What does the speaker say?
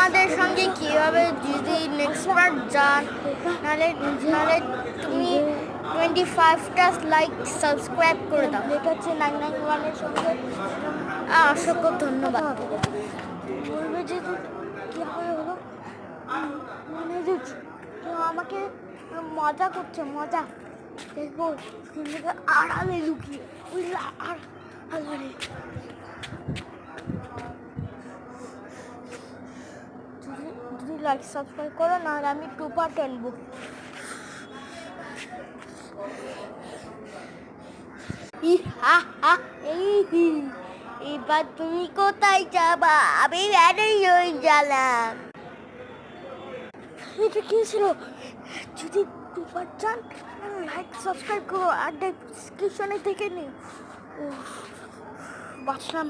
আমাদের সঙ্গে কীভাবে যদি নেক্সট পার্ট যান, নাহলে তুমি 25টা লাইক সাবস্ক্রাইব করে দাও। এটা হচ্ছে 991-এর সঙ্গে। অসংখ্য ধন্যবাদ। বলবে যে কীভাবে হলো, মানে যে আমাকে মজা করছে, মজা দেখবো আড়ালে লুকিয়ে আড়ালে। যদি লাইক সাবস্ক্রাইব করো, নাহলে আমি 2 পার্ট আনবো। এবার তুমি কোথায় যাবা? আমি ভ্যানেই গেলাম। এটা কি ছিল? যদি 2 পার্ট চান, লাইক সাবস্ক্রাইব করো আর ডেসক্রিপশনে থেকে নিও। বাঁচলাম।